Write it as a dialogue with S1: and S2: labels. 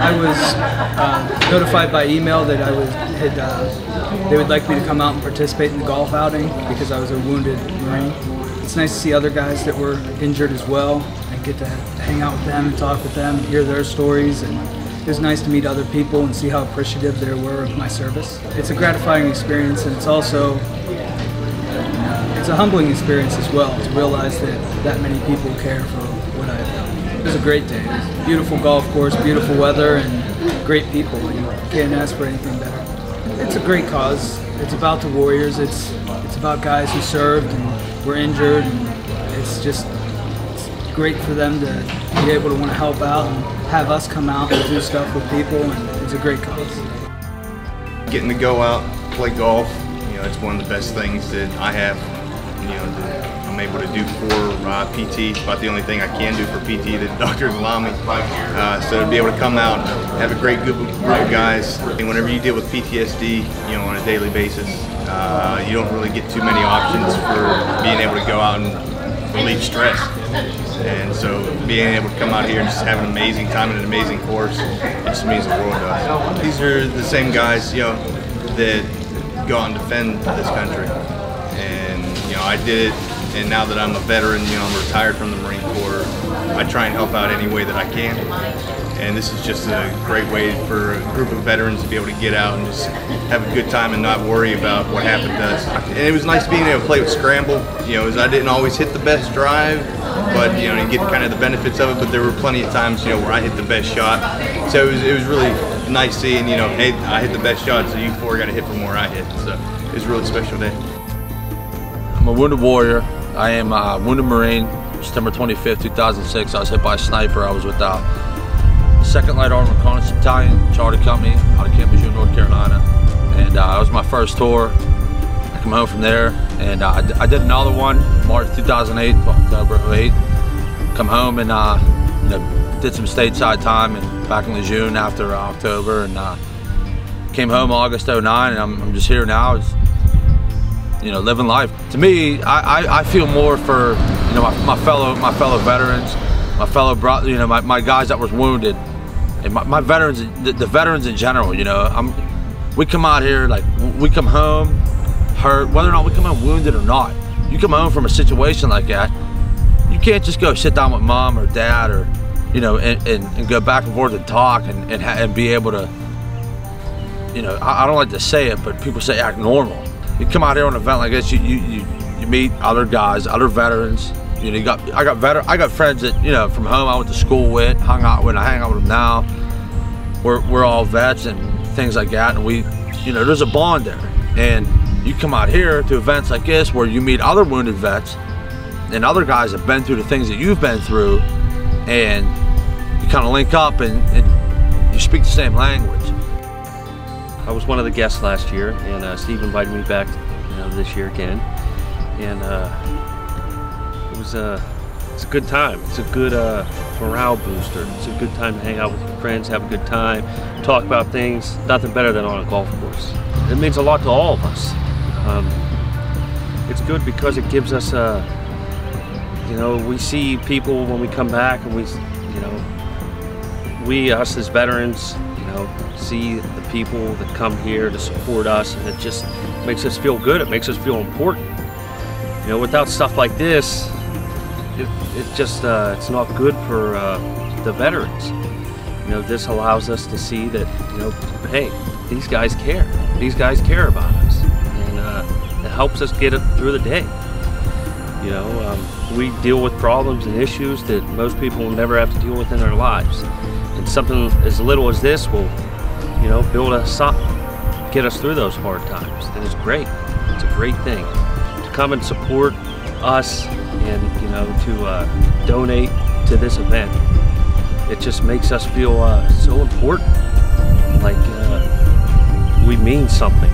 S1: I was notified by email that they would like me to come out and participate in the golf outing because I was a wounded Marine. It's nice to see other guys that were injured as well and get to hang out with them and talk with them and hear their stories. And it was nice to meet other people and see how appreciative they were of my service. It's a gratifying experience, and it's also it's a humbling experience as well to realize that many people care for what I have done. It was a great day. It was a beautiful golf course, beautiful weather, and great people. You can't ask for anything better. It's a great cause. It's about the warriors. It's about guys who served and were injured, and it's great for them to be able to want to help out and have us come out and do stuff with people, and it's a great cause.
S2: Getting to go out, play golf, it's one of the best things that I have, that I'm able to do for PT. It's about the only thing I can do for PT that doctors allow me. So to be able to come out, have a great group of guys. And whenever you deal with PTSD, on a daily basis, you don't really get too many options for being able to go out and relieve stress. And so being able to come out here and just have an amazing time and an amazing course, it just means the world to us. These are the same guys, that go out and defend this country. And I did it, and now that I'm a veteran, I'm retired from the Marine Corps, I try and help out any way that I can. And this is just a great way for a group of veterans to be able to get out and just have a good time and not worry about what happened to us. And it was nice being able to play with Scramble, as I didn't always hit the best drive, but you get kind of the benefits of it, but there were plenty of times, where I hit the best shot. So it was really nice seeing, hey, I hit the best shot, so you four got to hit from where I hit. So it was a really special day.
S3: I'm a wounded warrior. I am a wounded Marine. September 25th, 2006, I was hit by a sniper. I was with the 2nd Light Armored Reconnaissance Battalion, Charlie Company, out of Camp Lejeune, North Carolina. And that was my first tour. I come home from there, and I did another one, March 2008 to October 08. Come home and did some stateside time and back in Lejeune after October, and came home August 09, and I'm just here now. It's, living life. To me, I feel more for my fellow veterans, my fellow my guys that was wounded, and my veterans, the veterans in general. We come out here, we come home hurt, whether or not we come home wounded or not. You come home from a situation like that, you can't just go sit down with mom or dad or and go back and forth and talk and be able to, I don't like to say it, but people say act normal. You come out here on an event like this, you meet other guys, other veterans. I got friends that from home I went to school with, hung out with. I hang out with them now. We're all vets and things like that, and there's a bond there. And you come out here to events like this where you meet other wounded vets and other guys that have been through the things that you've been through, and you kind of link up and you speak the same language.
S4: I was one of the guests last year, and Steve invited me back this year again, and it's a good time. It's a good morale booster. It's a good time to hang out with your friends, have a good time, talk about things. Nothing better than on a golf course. It means a lot to all of us. It's good because it gives us we see people when we come back, and us as veterans, see the people that come here to support us, and it just makes us feel good. It makes us feel important. Without stuff like this, it's not good for the veterans. This allows us to see that, hey, these guys care. These guys care about us, and it helps us get it through the day. We deal with problems and issues that most people will never have to deal with in their lives, and something as little as this will, build us up, get us through those hard times, and it's great. It's a great thing to come and support us, and to donate to this event. It just makes us feel so important, like we mean something.